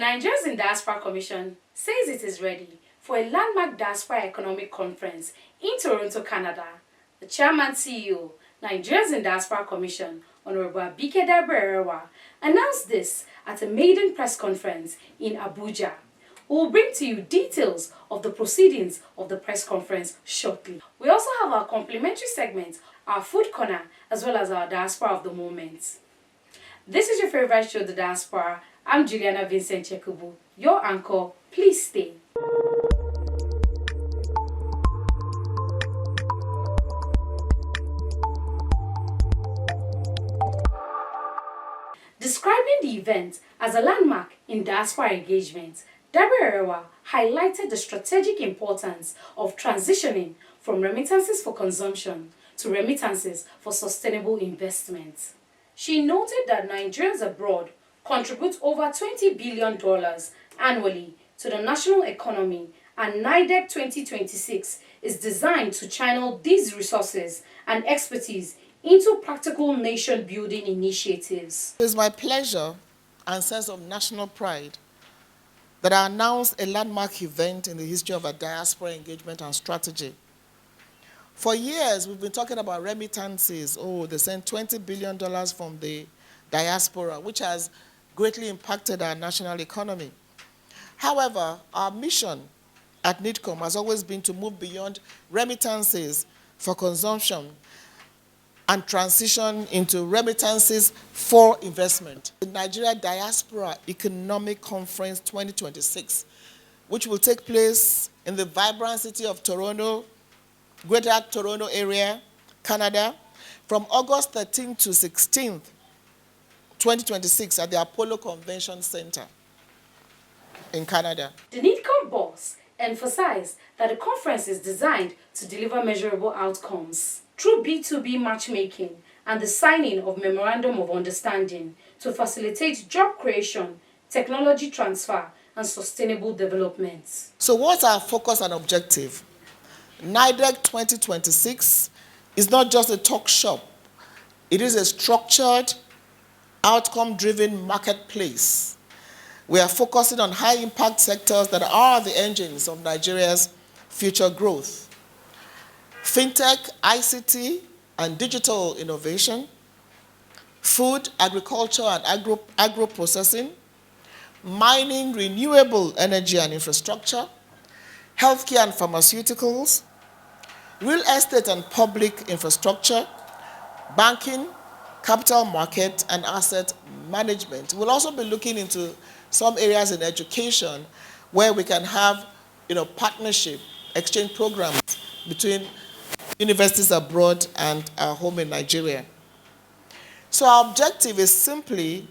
Nigerians in Diaspora Commission says it is ready for a landmark Diaspora Economic Conference in Toronto, Canada. The Chairman CEO, Nigerians in Diaspora Commission, Honorable Abike Diaspora, announced this at a maiden press conference in Abuja. We will bring to you details of the proceedings of the press conference shortly. We also have our complimentary segment, our food corner, as well as our Diaspora of the Moment. This is your favorite show, The Diaspora. I'm Juliana Vincent Chekubu, your anchor. Please stay. Describing the event as a landmark in diaspora engagement, Diaspora highlighted the strategic importance of transitioning from remittances for consumption to remittances for sustainable investment. She noted that Nigerians abroad contribute over $20 billion annually to the national economy, and NIDEC 2026 is designed to channel these resources and expertise into practical nation-building initiatives. It is my pleasure and sense of national pride that I announced a landmark event in the history of our diaspora engagement and strategy. For years, we've been talking about remittances. Oh, they sent $20 billion from the diaspora, which has greatly impacted our national economy. However, our mission at NIDCOM has always been to move beyond remittances for consumption and transition into remittances for investment. The Nigeria Diaspora Economic Conference 2026, which will take place in the vibrant city of Toronto, Greater Toronto area, Canada, from August 13th to 16th, 2026 at the Apollo Convention Center in Canada. The NIDCOM boss emphasized that the conference is designed to deliver measurable outcomes through B2B matchmaking and the signing of Memorandum of Understanding to facilitate job creation, technology transfer, and sustainable development. So what's our focus and objective? NIDEC 2026 is not just a talk shop. It is a structured, outcome-driven marketplace. We are focusing on high-impact sectors that are the engines of Nigeria's future growth. Fintech, ICT, and digital innovation, food, agriculture, and agro-processing, mining, renewable energy and infrastructure, healthcare and pharmaceuticals, real estate and public infrastructure, banking, capital market, and asset management. We'll also be looking into some areas in education where we can have partnership, exchange programs between universities abroad and our home in Nigeria. So our objective is simply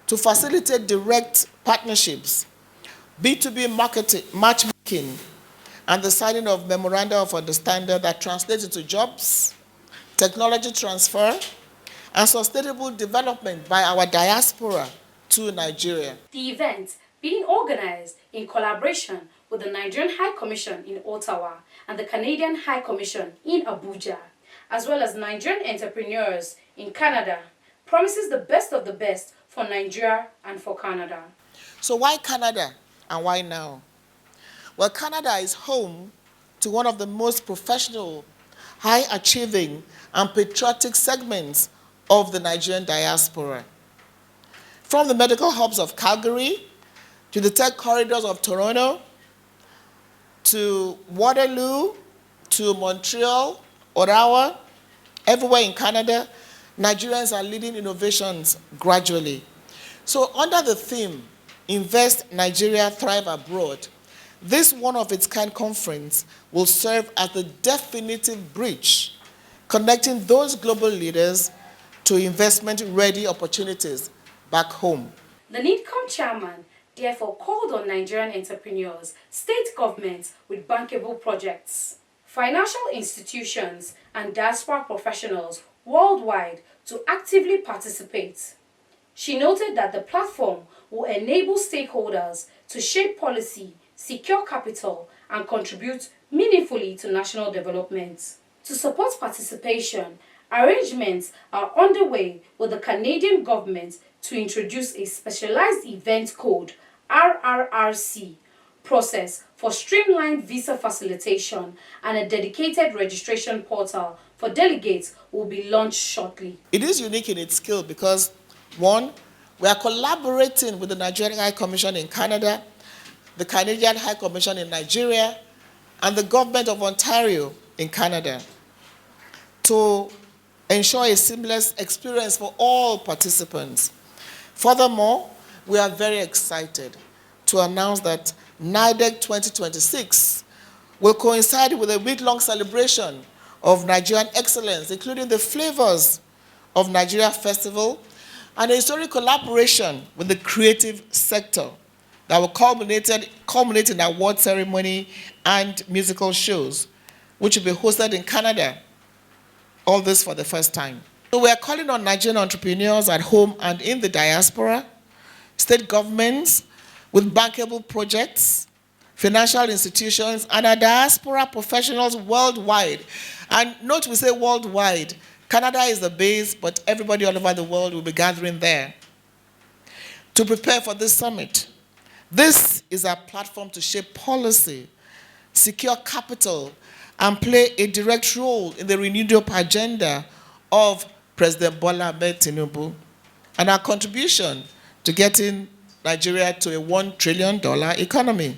to facilitate direct partnerships, B2B matchmaking, and the signing of Memoranda of Understanding that translates into jobs, technology transfer, and sustainable development by our diaspora to Nigeria. The event being organized in collaboration with the Nigerian High Commission in Ottawa and the Canadian High Commission in Abuja, as well as Nigerian entrepreneurs in Canada, promises the best of the best for Nigeria and for Canada. So why Canada and why now? Well, Canada is home to one of the most professional, high-achieving, and patriotic segments of the Nigerian diaspora. From the medical hubs of Calgary, to the tech corridors of Toronto, to Waterloo, to Montreal, Ottawa, everywhere in Canada, Nigerians are leading innovations gradually. So under the theme, Invest Nigeria, Thrive Abroad, this one-of-its-kind conference will serve as the definitive bridge connecting those global leaders to investment-ready opportunities back home. The NIDCOM chairman therefore called on Nigerian entrepreneurs, state governments with bankable projects, financial institutions, and diaspora professionals worldwide to actively participate. She noted that the platform will enable stakeholders to shape policy, secure capital, and contribute meaningfully to national development. To support participation, arrangements are underway with the Canadian government to introduce a specialized event code RRRC process for streamlined visa facilitation, and a dedicated registration portal for delegates will be launched shortly. It is unique in its scale because, one, we are collaborating with the Nigerian High Commission in Canada, the Canadian High Commission in Nigeria, and the government of Ontario in Canada to ensure a seamless experience for all participants. Furthermore, we are very excited to announce that NIDEC 2026 will coincide with a week-long celebration of Nigerian excellence, including the flavors of Nigeria Festival and a historic collaboration with the creative sector that will culminate in award ceremony and musical shows, which will be hosted in Canada. All this for the first time. So we are calling on Nigerian entrepreneurs at home and in the diaspora, state governments with bankable projects, financial institutions, and our diaspora professionals worldwide. And note we say worldwide. Canada is the base, but everybody all over the world will be gathering there to prepare for this summit. This is our platform to shape policy, secure capital, and play a direct role in the renewed agenda of President Bola Ahmed Tinubu, and our contribution to getting Nigeria to a $1 trillion economy.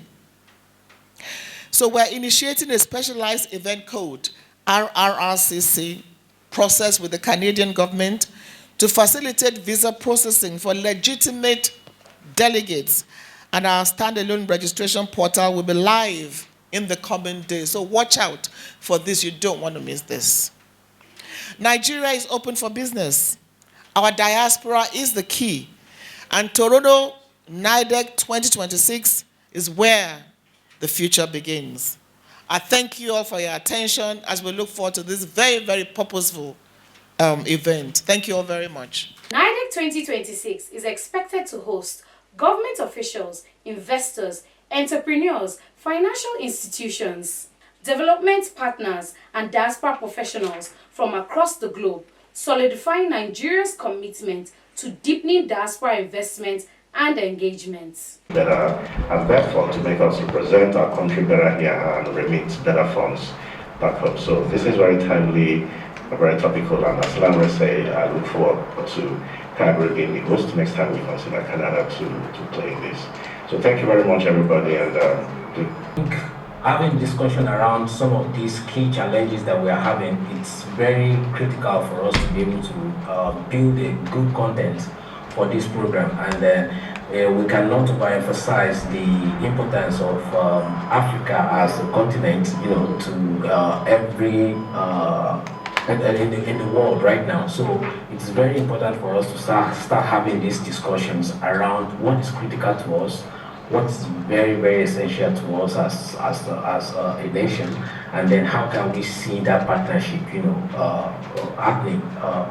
So we're initiating a specialized event code, RRRCC, process with the Canadian government to facilitate visa processing for legitimate delegates, and our standalone registration portal will be live in the coming days. So watch out for this. You don't want to miss this. Nigeria is open for business. Our diaspora is the key. And Toronto NIDEC 2026 is where the future begins. I thank you all for your attention as we look forward to this very, very purposeful event. Thank you all very much. NIDEC 2026 is expected to host government officials, investors, entrepreneurs, financial institutions, development partners, and diaspora professionals from across the globe, solidifying Nigeria's commitment to deepening diaspora investment and engagement. Better and therefore to make us represent our country better here and remit better funds back home. So this is very timely, very topical, and as Lamre say, I look forward to Calgary being the host next time we consider Canada to play in this. So thank you very much, everybody, and having discussion around some of these key challenges that we are having, it's very critical for us to be able to build a good content for this program, and we cannot overemphasize the importance of Africa as a continent, to every in the world right now. So it's very important for us to start having these discussions around what is critical to us, what's very, very essential to us as a nation, and then how can we see that partnership, happening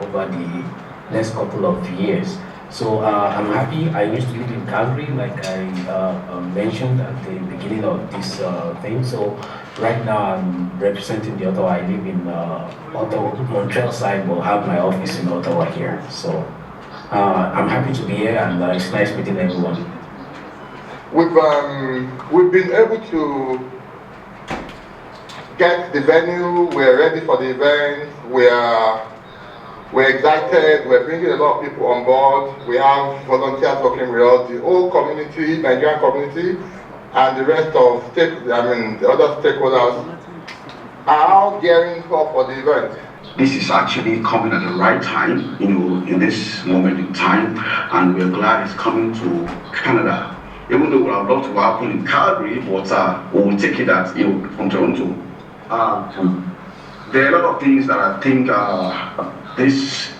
over the next couple of years. So I'm happy. I used to live in Calgary, like I mentioned at the beginning of this thing. So right now I'm representing the Ottawa. I live in Ottawa, Montreal side, but have my office in Ottawa here. So I'm happy to be here, and it's nice meeting everyone. We've been able to get the venue. We're ready for the event. We're excited. We're bringing a lot of people on board. We have volunteers working with us, the whole community, Nigerian community, and the rest of the other stakeholders are all gearing up for the event. This is actually coming at the right time, in this moment in time, and we're glad it's coming to Canada. Even though we have loved to happen in Calgary, but we will take it as from Toronto. There are a lot of things that I think this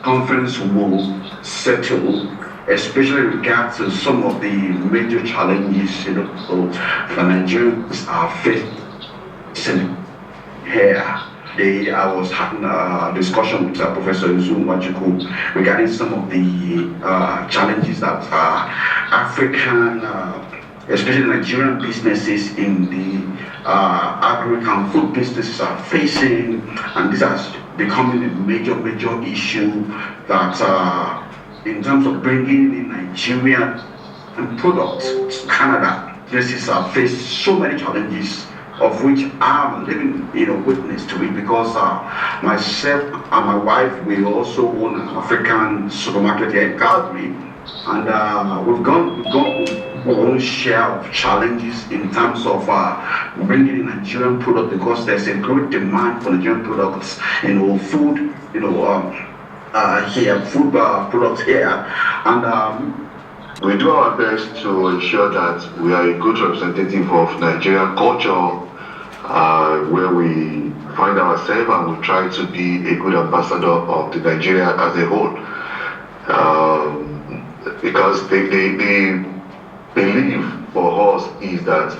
conference will settle, especially in regards to some of the major challenges that Nigerians are facing here. I was having a discussion with Professor Nzum Wajuku regarding some of the challenges that African, especially Nigerian businesses in the agric and food businesses are facing, and this has become a major issue that in terms of bringing in Nigerian products to Canada. This is faced so many challenges, of which I'm living, witness to it, because myself and my wife, we also own an African supermarket here in Calgary, and we've gone our own share of challenges in terms of bringing in Nigerian product, because there's a great demand for Nigerian products, food, here, food products here, and we do our best to ensure that we are a good representative of Nigerian culture, where we find ourselves, and we try to be a good ambassador of the Nigeria as a whole. Because the belief for us is that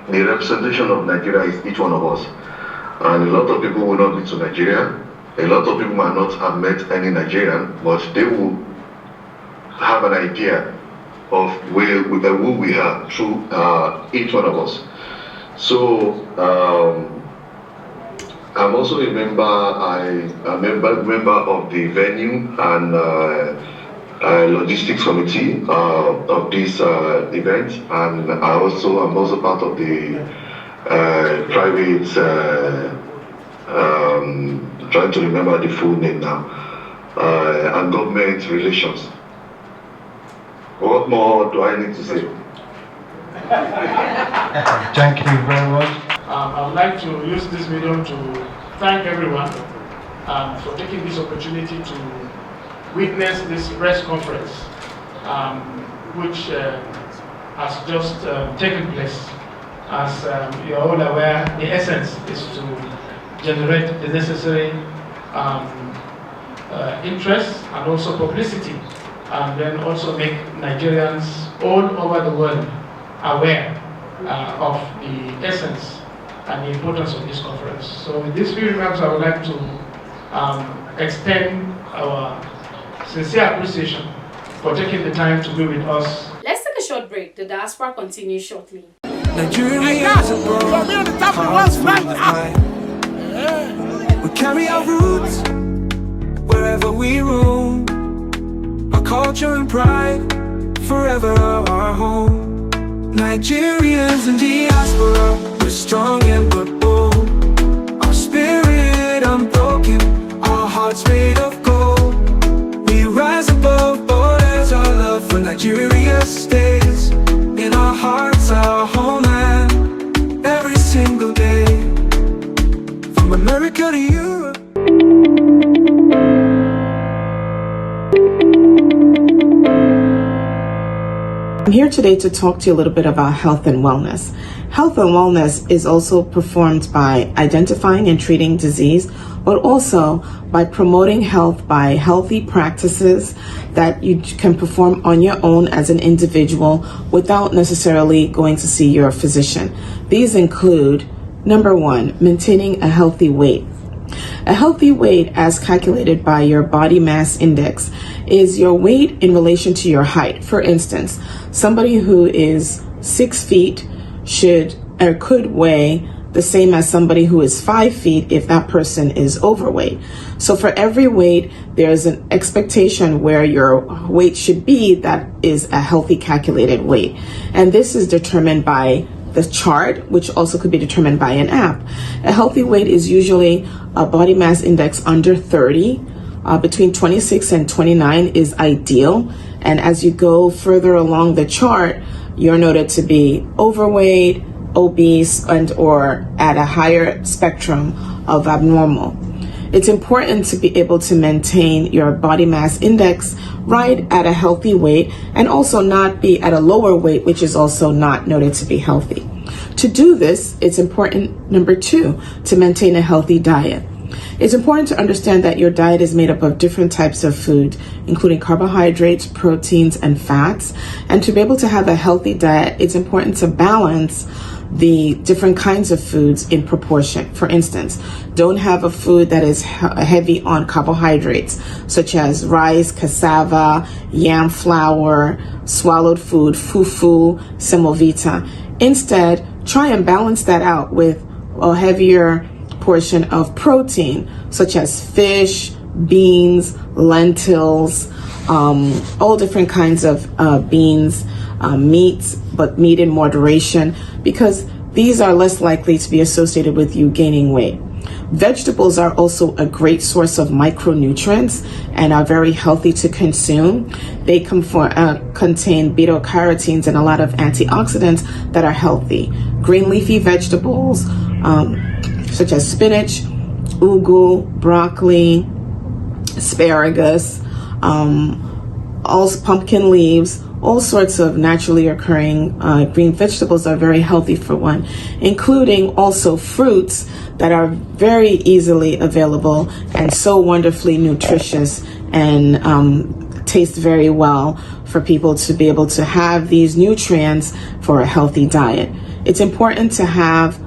the representation of Nigeria is each one of us. And a lot of people will not be to Nigeria. A lot of people might not have met any Nigerian, but they will have an idea of who we are through each one of us. So I'm also a member. I'm a member of the venue and logistics committee of this event, and I'm also part of the private. Trying to remember the full name now, and government relations. What more do I need to say? Thank you very much. I would like to use this medium to thank everyone for taking this opportunity to witness this press conference, which has just taken place. As you are all aware, the essence is to generate the necessary interest and also publicity, and then also make Nigerians all over the world aware of the essence and the importance of this conference. So with these few remarks, I would like to extend our sincere appreciation for taking the time to be with us. Let's take a short break. The Diaspora continues shortly. Nigeria is a we carry our roots wherever we roam. Our culture and pride forever our home. Nigerians in diaspora, we're strong and but bold. Our spirit unbroken, our hearts made of gold. We rise above borders, our love for Nigeria stays in our hearts, our homeland, every single day. From America to Europe. I'm here today to talk to you a little bit about health and wellness. Health and wellness is also performed by identifying and treating disease, but also by promoting health by healthy practices that you can perform on your own as an individual without necessarily going to see your physician. These include, number one, maintaining a healthy weight. A healthy weight, as calculated by your body mass index, is your weight in relation to your height. For instance, somebody who is 6 feet should or could weigh the same as somebody who is 5 feet if that person is overweight. So for every weight, there's an expectation where your weight should be that is a healthy calculated weight. And this is determined by the chart, which also could be determined by an app. A healthy weight is usually a body mass index under 30. Between 26 and 29 is ideal. And as you go further along the chart, you're noted to be overweight, obese, and or at a higher spectrum of abnormal. It's important to be able to maintain your body mass index right at a healthy weight and also not be at a lower weight, which is also not noted to be healthy. To do this, it's important, number two, to maintain a healthy diet. It's important to understand that your diet is made up of different types of food, including carbohydrates, proteins, and fats. And to be able to have a healthy diet, it's important to balance the different kinds of foods in proportion. For instance, don't have a food that is heavy on carbohydrates, such as rice, cassava, yam flour, swallowed food, fufu, semovita. Instead, try and balance that out with a heavier portion of protein, such as fish, beans, lentils, all different kinds of beans, meats, but meat in moderation, because these are less likely to be associated with you gaining weight. Vegetables are also a great source of micronutrients and are very healthy to consume. They contain beta-carotenes and a lot of antioxidants that are healthy. Green leafy vegetables, such as spinach, ugu, broccoli, asparagus, also pumpkin leaves, all sorts of naturally occurring green vegetables are very healthy for one, including also fruits that are very easily available and so wonderfully nutritious and taste very well for people to be able to have these nutrients for a healthy diet. It's important to have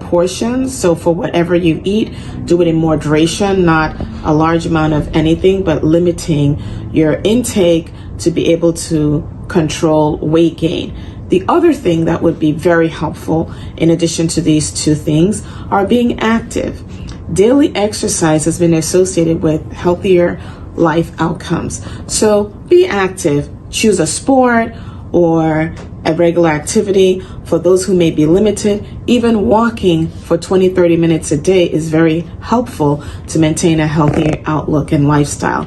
portions, so for whatever you eat, do it in moderation, not a large amount of anything, but limiting your intake to be able to control weight gain. The other thing that would be very helpful, in addition to these two things, are being active. Daily exercise has been associated with healthier life outcomes. So be active, choose a sport or a regular activity. For those who may be limited, even walking for 20-30 minutes a day is very helpful to maintain a healthy outlook and lifestyle.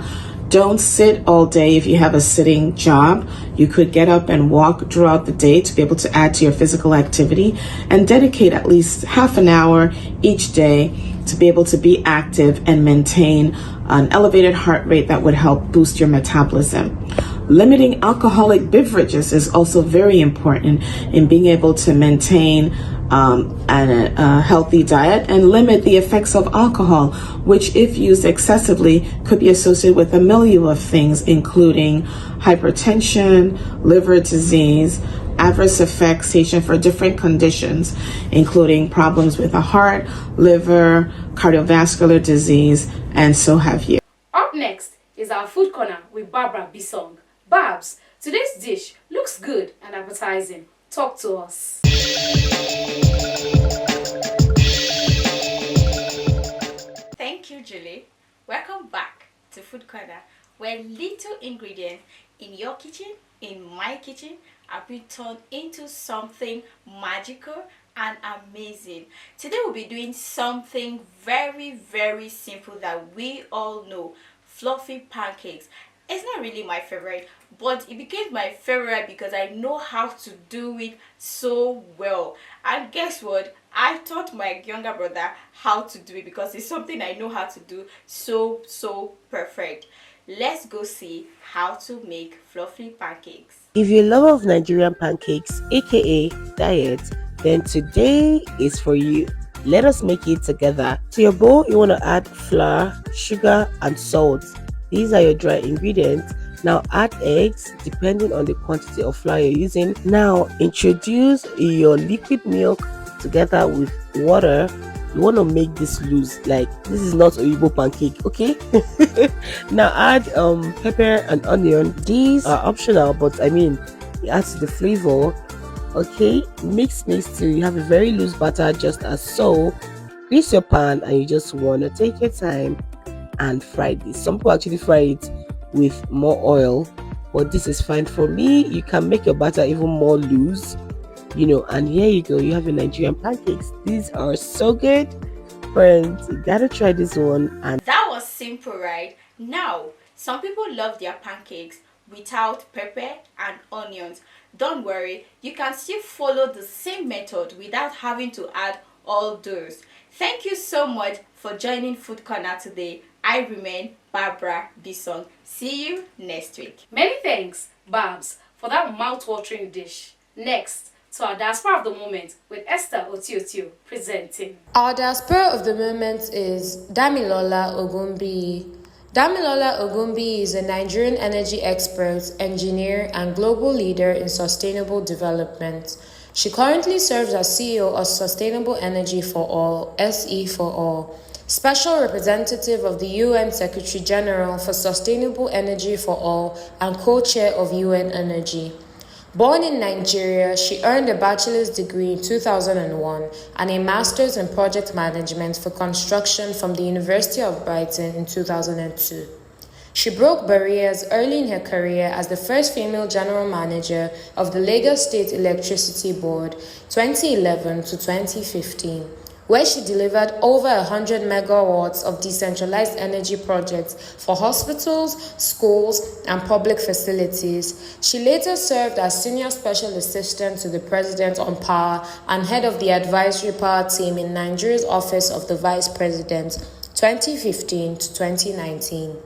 Don't sit all day if you have a sitting job. You could get up and walk throughout the day to be able to add to your physical activity, and dedicate at least half an hour each day to be able to be active and maintain an elevated heart rate that would help boost your metabolism. Limiting alcoholic beverages is also very important in being able to maintain a healthy diet and limit the effects of alcohol, which, if used excessively, could be associated with a milieu of things, including hypertension, liver disease, adverse effects for different conditions, including problems with the heart, liver, cardiovascular disease, and so have you. Up next is our food corner with Barbara Bisong. Babs, today's dish looks good and appetizing. Talk to us. Thank you, Julie. Welcome back to Food Corner, where little ingredients in your kitchen, in my kitchen, are being turned into something magical and amazing. Today we'll be doing something very, very simple that we all know: fluffy pancakes. It's not really my favorite, but it became my favorite because I know how to do it so well. And guess what? I taught my younger brother how to do it because it's something I know how to do so perfect. Let's go see how to make fluffy pancakes. If you're a lover of Nigerian pancakes, aka diet, then today is for you. Let us make it together. To your bowl, you want to add flour, sugar, and salt. These are your dry ingredients. Now add eggs depending on the quantity of flour you're using. Now introduce your liquid milk together with water. You want to make this loose, like this is not Oyibo pancake, okay? Now add pepper and onion. These are optional, but I mean it adds to the flavor. Okay, mix till you have a very loose batter, just as so. Grease your pan and you just want to take your time and fry this. Some people actually fry it with more oil, but this is fine for me. You can make your batter even more loose, and here you go. You have your Nigerian pancakes. These are so good, friends. You gotta try this one. And that was simple, right? Now some people love their pancakes without pepper and onions. Don't worry, you can still follow the same method without having to add all those. Thank you so much for joining Food Corner today. I remain Barbara Bisong. See you next week. Many thanks, Babs, for that mouth-watering dish. Next, to our Diaspora of the Moment with Esther Otiotio presenting. Our Diaspora of the Moment is Damilola Ogunbiyi. Damilola Ogunbiyi is a Nigerian energy expert, engineer, and global leader in sustainable development. She currently serves as CEO of Sustainable Energy for All, SE for All, Special Representative of the UN Secretary General for Sustainable Energy for All, and co-chair of UN Energy. Born in Nigeria, she earned a bachelor's degree in 2001 and a master's in project management for construction from the University of Brighton in 2002. She broke barriers early in her career as the first female general manager of the Lagos State Electricity Board 2011 to 2015, where she delivered over 100 megawatts of decentralized energy projects for hospitals, schools, and public facilities. She later served as Senior Special Assistant to the President on Power and head of the Advisory Power Team in Nigeria's Office of the Vice President 2015 to 2019.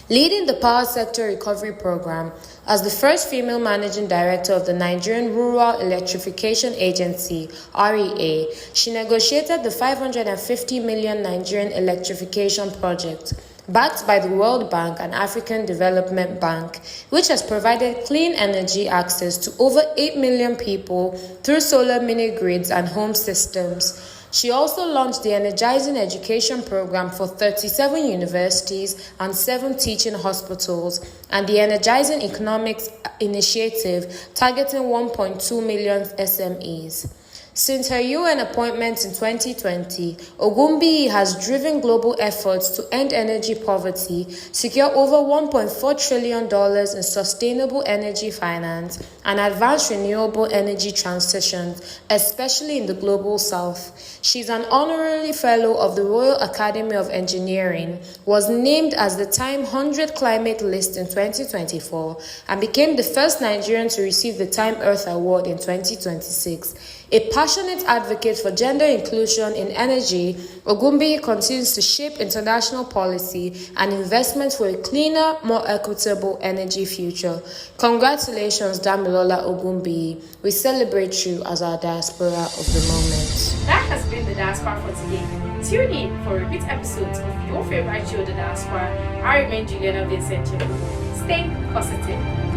Leading the Power Sector Recovery Program as the first female managing director of the Nigerian Rural Electrification Agency, REA, she negotiated the 550 million Nigerian electrification project, backed by the World Bank and African Development Bank, which has provided clean energy access to over 8 million people through solar mini-grids and home systems. She also launched the Energizing Education Program for 37 universities and 7 teaching hospitals, and the Energizing Economics Initiative targeting 1.2 million SMEs. Since her UN appointment in 2020, Ogunbiyi has driven global efforts to end energy poverty, secure over $1.4 trillion in sustainable energy finance, and advance renewable energy transitions, especially in the global south. She's an honorary fellow of the Royal Academy of Engineering, was named as the Time 100 Climate List in 2024, and became the first Nigerian to receive the Time Earth Award in 2026. A passionate advocate for gender inclusion in energy, Ogunbiyi continues to shape international policy and investment for a cleaner, more equitable energy future. Congratulations, Damilola Ogunbiyi. We celebrate you as our diaspora of the moment. That has been the Diaspora for today. Tune in for repeat episodes of your favorite show, The Diaspora. I remain Juliana Vincent. Stay positive.